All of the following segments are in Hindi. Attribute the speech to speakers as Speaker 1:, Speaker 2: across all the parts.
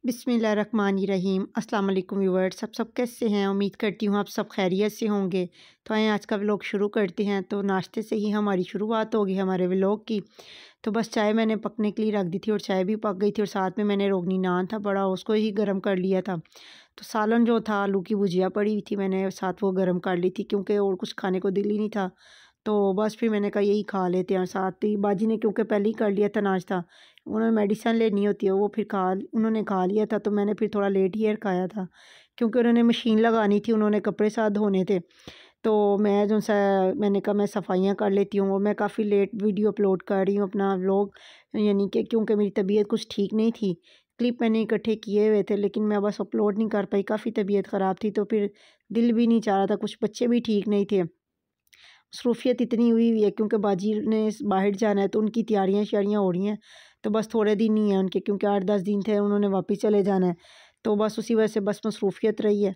Speaker 1: बिस्मिल्लाहिर्रहमानिर्रहीम। अस्सलाम वालेकुम व्यूअर्स, सब कैसे हैं? उम्मीद करती हूँ आप सब खैरियत से होंगे। तो आएँ आज का व्लॉग शुरू करते हैं। तो नाश्ते से ही हमारी शुरुआत होगी हमारे व्लॉग की। तो बस चाय मैंने पकने के लिए रख दी थी और चाय भी पक गई थी और साथ में मैंने रोगनी नान था बड़ा, उसको ही गर्म कर लिया था। तो सालन जो था, आलू की भुजिया पड़ी हुई थी, मैंने साथ वो गर्म कर ली थी क्योंकि और कुछ खाने को दिल ही नहीं था। तो बस फिर मैंने कहा यही खा लेते हैं। साथ ही बाजी ने क्योंकि पहले ही कर लिया था नाश्ता, उन्होंने मेडिसिन लेनी होती है, वो फिर उन्होंने खा लिया था। तो मैंने फिर थोड़ा लेट ही खाया था क्योंकि उन्होंने मशीन लगानी थी, उन्होंने कपड़े साथ धोने थे। तो मैं जो सा मैंने कहा मैं सफाइयाँ कर लेती हूँ और मैं काफ़ी लेट वीडियो अपलोड कर रही हूँ अपना व्लॉग, यानी कि क्योंकि मेरी तबीयत कुछ ठीक नहीं थी। क्लिप मैंने इकट्ठे किए हुए थे लेकिन मैं बस अपलोड नहीं कर पाई, काफ़ी तबीयत ख़राब थी तो फिर दिल भी नहीं चाह रहा था, कुछ बच्चे भी ठीक नहीं थे। मसरूफियत इतनी हुई हुई है क्योंकि बाजी ने बाहर जाना है तो उनकी तैयारियां शारियाँ हो रही हैं। तो बस थोड़े दिन ही हैं उनके, क्योंकि 8-10 दिन थे, उन्होंने वापस चले जाना है। तो बस उसी वजह से बस मसरूफियत रही है।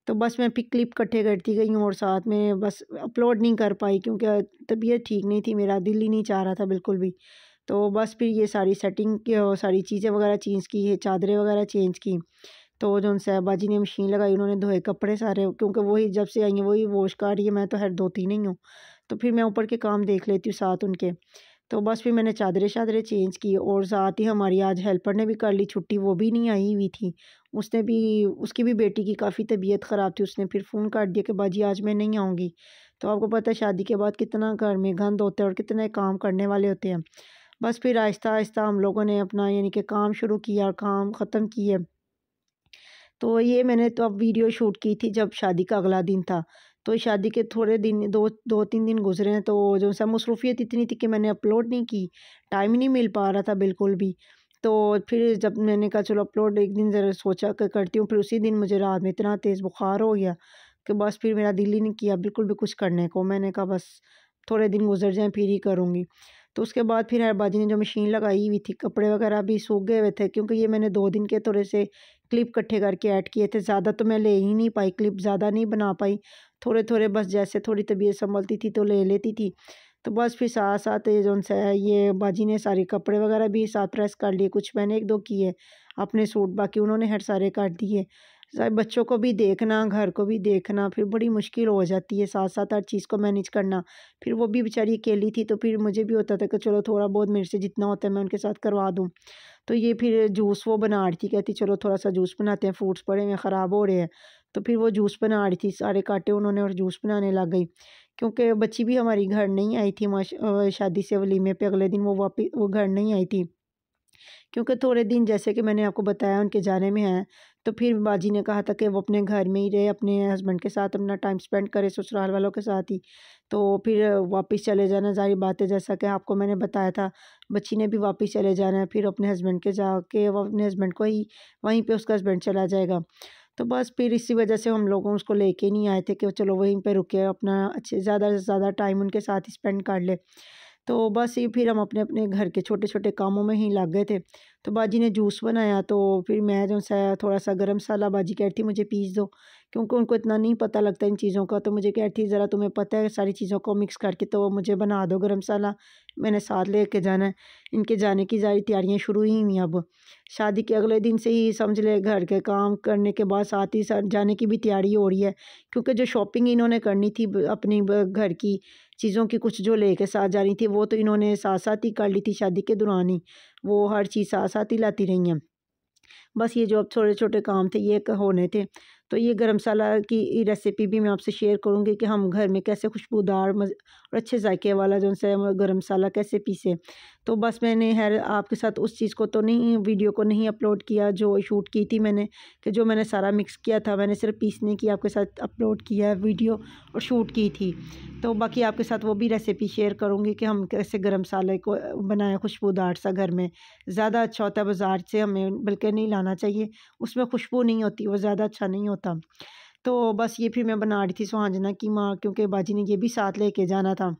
Speaker 1: तो बस मैं पिक क्लिप इकट्ठे करती गई हूँ और साथ में बस अपलोड नहीं कर पाई क्योंकि तबीयत ठीक नहीं थी, मेरा दिल ही नहीं चाह रहा था बिल्कुल भी। तो बस फिर ये सारी सेटिंग की और सारी चीज़ें वगैरह चेंज की है, चादरें वगैरह चेंज की। तो जो उन साहबाजी ने मशीन लगाई, उन्होंने धोए कपड़े सारे, क्योंकि वही जब से आई हैं वही वॉश कर रही है, मैं तो खैर धोती नहीं हूँ। तो फिर मैं ऊपर के काम देख लेती हूँ साथ उनके। तो बस फिर मैंने चादरें शादरें चेंज की और साथ ही हमारी आज हेल्पर ने भी कर ली छुट्टी, वो भी नहीं आई हुई थी। उसने भी, उसकी भी बेटी की काफ़ी तबीयत ख़राब थी, उसने फिर फ़ोन कर दिया कि बाजी आज मैं नहीं आऊँगी। तो आपको पता है शादी के बाद कितना घर में गंद होता है और कितने काम करने वाले होते हैं। बस फिर आहिस्ता आहिस्ता हम लोगों ने अपना यानी कि काम शुरू किया, काम ख़त्म किए। तो ये मैंने तो अब वीडियो शूट की थी जब शादी का अगला दिन था। तो शादी के थोड़े दिन, 2-3 दिन गुज़रे हैं, तो जो सा मसरूफ़ियत इतनी थी कि मैंने अपलोड नहीं की, टाइम ही नहीं मिल पा रहा था बिल्कुल भी। तो फिर जब मैंने कहा चलो अपलोड एक दिन ज़रा सोचा कि करती हूँ, फिर उसी दिन मुझे रात में इतना तेज़ बुखार हो गया कि बस फिर मेरा दिल ही नहीं किया बिल्कुल भी कुछ करने को। मैंने कहा बस थोड़े दिन गुज़र जाएँ फिर ही करूँगी। तो उसके बाद फिर हरबाजी ने जो मशीन लगाई हुई थी, कपड़े वगैरह भी सूख गए हुए थे क्योंकि ये मैंने 2 दिन के थोड़े से क्लिप इकट्ठे करके ऐड किए थे। ज़्यादा तो मैं ले ही नहीं पाई, क्लिप ज़्यादा नहीं बना पाई। थोड़े-थोड़े बस जैसे थोड़ी तबीयत सँभलती थी तो ले लेती थी। तो बस फिर साथ-साथ ये जो-सा है ये बाजी ने सारे कपड़े वगैरह भी साथ प्रेस कर लिए। कुछ मैंने 1-2 किए अपने सूट, बाकी उन्होंने हर सारे कर दिए। बच्चों को भी देखना, घर को भी देखना, फिर बड़ी मुश्किल हो जाती है साथ-साथ हर चीज़ को मैनेज करना। फिर वो भी बेचारी अकेली थी तो फिर मुझे भी होता था कि चलो थोड़ा बहुत मेरे से जितना होता है मैं उनके साथ करवा दूँ। तो ये फिर जूस वो बना रही थी, कहती चलो थोड़ा-सा जूस बनाते हैं, फ्रूट्स पड़े हुए हैं ख़राब हो रहे हैं। तो फिर वो जूस बना रही थी, सारे काटे उन्होंने और जूस बनाने लग गई। क्योंकि बच्ची भी हमारी घर नहीं आई थी शादी से वलीमे पे अगले दिन वो घर नहीं आई थी। क्योंकि थोड़े दिन जैसे कि मैंने आपको बताया उनके जाने में हैं, तो फिर बाजी ने कहा था कि वो अपने घर में ही रहे, अपने हस्बैंड के साथ अपना टाइम स्पेंड करे, ससुराल वालों के साथ ही। तो फिर वापस चले जाना, ज़ाहिर बात है जैसा कि आपको मैंने बताया था, बच्ची ने भी वापस चले जाना है, फिर अपने हस्बैंड के जाके वो अपने हस्बैंड को ही वहीं पे उसका हस्बैंड चला जाएगा। तो बस फिर इसी वजह से हम लोग उसको लेके नहीं आए थे कि चलो वहीं पे रुके, अपना अच्छे ज़्यादा से ज़्यादा टाइम उनके साथ ही स्पेंड कर ले। तो बस ये फिर हम अपने-अपने घर के छोटे-छोटे कामों में ही लग गए थे। तो बाजी ने जूस बनाया तो फिर मैं जो-सा थोड़ा-सा गरम मसाला, बाजी कह रही थी मुझे पीस दो, क्योंकि उनको इतना नहीं पता लगता इन चीज़ों का। तो मुझे कह रही थी ज़रा तुम्हें पता है सारी चीज़ों को मिक्स करके तो मुझे बना दो गरम मसाला, मैंने साथ लेके जाना है। इनके जाने की सारी तैयारियाँ शुरू ही हुई अब। शादी के अगले दिन से ही समझ ले घर के काम करने के बाद साथ ही साथ जाने की भी तैयारी हो रही है, क्योंकि जो शॉपिंग इन्होंने करनी थी अपनी घर की चीज़ों की, कुछ जो लेके साथ जा रही थी वो तो इन्होंने साथ-साथ ही कर ली थी शादी के दौरान ही। वो हर चीज़ साथ-साथ ही लाती रही हैं। बस ये जो अब छोटे-छोटे काम थे ये होने थे। तो ये गरम मसाला की रेसिपी भी मैं आपसे शेयर करूँगी कि हम घर में कैसे खुशबूदार और अच्छे जायके वाला जो-सा है गरम मसाला कैसे पीसें। तो बस मैंने खैर आपके साथ उस चीज़ को तो नहीं, वीडियो को नहीं अपलोड किया जो शूट की थी मैंने, कि जो मैंने सारा मिक्स किया था, मैंने सिर्फ पीसने की आपके साथ अपलोड किया है वीडियो और शूट की थी। तो बाकी आपके साथ वो भी रेसिपी शेयर करूँगी कि हम कैसे गरम मसाले को बनाएँ खुशबूदार सा घर में। ज़्यादा अच्छा होता है बाज़ार से हमें बल्कि नहीं लाना चाहिए, उसमें खुशबू नहीं होती, वो ज़्यादा अच्छा नहीं होता। तो बस ये फिर मैं बना रही थी सुहांजना की माँ, क्योंकि बाजी ने ये भी साथ लेके जाना था।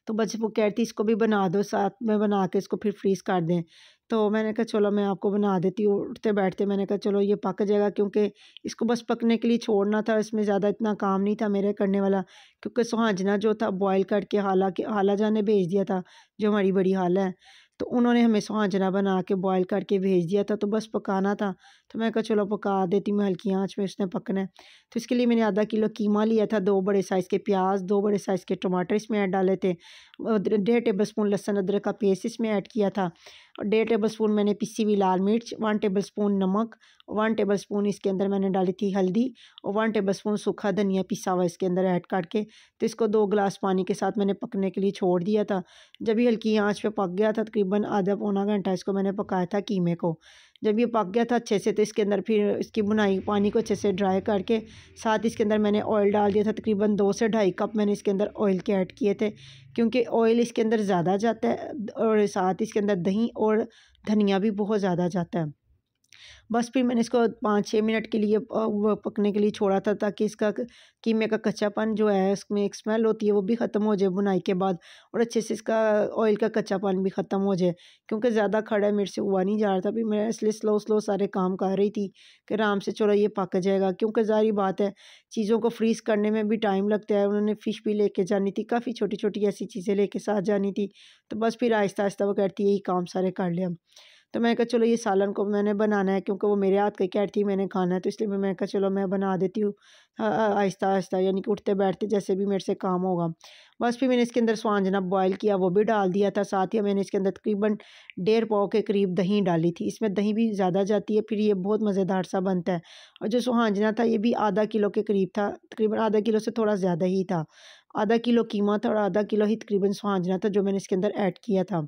Speaker 1: तो बस वो कह रही थी इसको भी बना दो, साथ में बना के इसको फिर फ्रीज़ कर दें। तो मैंने कहा चलो मैं आपको बना देती हूँ, उठते-बैठते मैंने कहा चलो ये पक जाएगा, क्योंकि इसको बस पकने के लिए छोड़ना था, इसमें ज़्यादा इतना काम नहीं था मेरे करने वाला। क्योंकि सुहांजना जो था बॉयल करके हाला जान ने भेज दिया था, जो हमारी बड़ी हाला है। तो उन्होंने हमें स्वांजना बना के बॉयल करके भेज दिया था, तो बस पकाना था। तो मैं कहा चलो पका देती हूँ, हल्की आँच में उसने पकना है। तो इसके लिए मैंने आधा किलो कीमा लिया था, 2 बड़े साइज़ के प्याज, 2 बड़े साइज़ के टमाटर इसमें ऐड डाले थे, 1.5 टेबल स्पून लहसुन अदरक का पेस्ट इसमें ऐड किया था, और 1.5 टेबल स्पून मैंने पिसी हुई लाल मिर्च, 1 टेबल स्पून नमक, 1 टेबल स्पून इसके अंदर मैंने डाली थी हल्दी, और 1 टेबल स्पून सूखा धनिया पिसा हुआ इसके अंदर ऐड करके, तो इसको 2 गिलास पानी के साथ मैंने पकने के लिए छोड़ दिया था। जब ये हल्की आंच पे पक गया था, तकरीबन आधा पौना घंटा इसको मैंने पकाया था कीमे को। जब ये पक गया था अच्छे से, तो इसके अंदर फिर इसकी बुनाई पानी को अच्छे से ड्राई करके साथ इसके अंदर मैंने ऑयल डाल दिया था। तकरीबन 2 से 2.5 कप मैंने इसके अंदर ऑयल के ऐड किए थे, क्योंकि ऑयल इसके अंदर ज़्यादा जाता है और साथ इसके अंदर दही और धनिया भी बहुत ज़्यादा जाता है। बस फिर मैंने इसको 5-6 मिनट के लिए वो पकने के लिए छोड़ा था, ताकि इसका कीमे का कच्चापन जो है, इसमें एक स्मेल होती है, वो भी ख़त्म हो जाए बुनाई के बाद, और अच्छे से इसका ऑयल का कच्चापन भी ख़त्म हो जाए, क्योंकि ज़्यादा खड़ा मेरे से हुआ नहीं जा रहा था। फिर मैं इसलिए स्लो सारे काम कर रही थी कि आराम से चलो ये पक जाएगा, क्योंकि ज़ाहिर बात है चीज़ों को फ्रीज़ करने में भी टाइम लगता है। उन्होंने फ़िश भी लेके जानी थी, काफ़ी छोटी-छोटी ऐसी चीज़ें लेके साथ जानी थी, तो बस फिर आहिस्ता-आहिस्ता वो कहती यही काम सारे कर लिया। तो मैं कहा चलो ये सालन को मैंने बनाना है, क्योंकि वो मेरे हाथ की कह रही थी मैंने खाना है, तो इसलिए मैं कहा चलो मैं बना देती हूँ आहिस्ता-आहिस्ता, यानी कि उठते बैठते जैसे भी मेरे से काम होगा। बस फिर मैंने इसके अंदर स्वांजना बॉयल किया वो भी डाल दिया था, साथ ही मैंने इसके अंदर तकरीबन 1.5 पाव के करीब दही डाली थी। इसमें दही भी ज़्यादा जाती है, फिर ये बहुत मज़ेदार सा बनता है। और जो स्वांजना था ये भी आधा किलो के करीब था, तकरीबन आधा किलो से थोड़ा ज़्यादा ही था। आधा किलो कीमा था और आधा किलो ही तकरीबन स्वांजना था जो मैंने इसके अंदर ऐड किया था।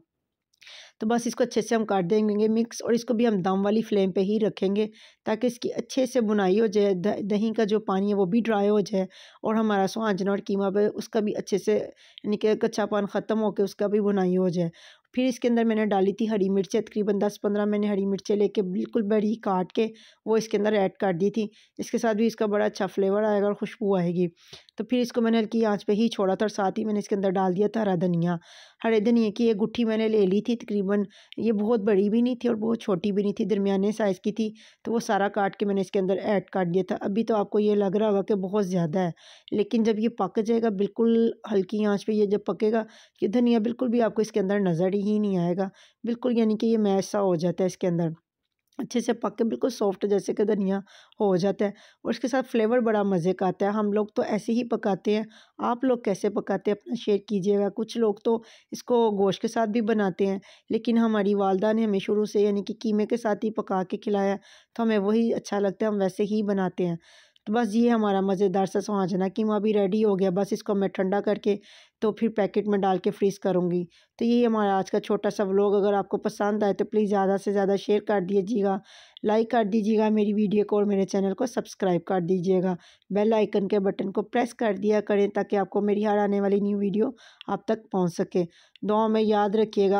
Speaker 1: तो बस इसको अच्छे से हम कर देंगे मिक्स, और इसको भी हम दम वाली फ्लेम पे ही रखेंगे, ताकि इसकी अच्छे से बुनाई हो जाए, दही का जो पानी है वो भी ड्राई हो जाए, और हमारा स्वांजना और कीमा पे उसका भी अच्छे से यानी कि कच्चापन ख़त्म होकर उसका भी बुनाई हो जाए। फिर इसके अंदर मैंने डाली थी हरी मिर्चें, तकरीबन 10-15 मैंने हरी मिर्चें लेके बिल्कुल बड़ी काट के वो इसके अंदर ऐड कर दी थी। इसके साथ भी इसका बड़ा अच्छा फ्लेवर आएगा और खुशबू आएगी। तो फिर इसको मैंने हल्की आँच पे ही छोड़ा था, और साथ ही मैंने इसके अंदर डाल दिया था हरा धनिया। हरे धनिए की एक गुट्ठी मैंने ले ली थी, तकरीबन ये बहुत बड़ी भी नहीं थी और बहुत छोटी भी नहीं थी, दरमियाने साइज़ की थी, तो वो सारा काट के मैंने इसके अंदर ऐड कर दिया था। अभी तो आपको ये लग रहा होगा कि बहुत ज़्यादा है, लेकिन जब ये पक जाएगा बिल्कुल हल्की आँच पे, ये जब पकेगा, ये धनिया बिल्कुल भी आपको इसके अंदर नज़र ही नहीं आएगा। बिल्कुल यानी कि ये मैश सा हो जाता है इसके अंदर। अच्छे से पक के बिल्कुल सॉफ्ट जैसे कि धनिया हो जाता है, और उसके साथ फ्लेवर बड़ा मज़े का आता है। हम लोग तो ऐसे ही पकाते हैं, आप लोग कैसे पकाते हैं अपना शेयर कीजिएगा। कुछ लोग तो इसको गोश्त के साथ भी बनाते हैं, लेकिन हमारी वालदा ने हमें शुरू से यानी कि कीमे के साथ ही पका के खिलाया, तो हमें वही अच्छा लगता है, हम वैसे ही बनाते हैं। तो बस ये हमारा मज़ेदार सा स्वांजना कीमा भी रेडी हो गया। बस इसको मैं ठंडा करके तो फिर पैकेट में डाल के फ्रीज़ करूँगी। तो ये हमारा आज का छोटा सा व्लॉग, अगर आपको पसंद आए तो प्लीज़ ज़्यादा से ज़्यादा शेयर कर दीजिएगा, लाइक कर दीजिएगा मेरी वीडियो को, और मेरे चैनल को सब्सक्राइब कर दीजिएगा। बेल आइकन के बटन को प्रेस कर दिया करें, ताकि आपको मेरी हर आने वाली न्यू वीडियो आप तक पहुँच सके। दुआ में याद रखिएगा।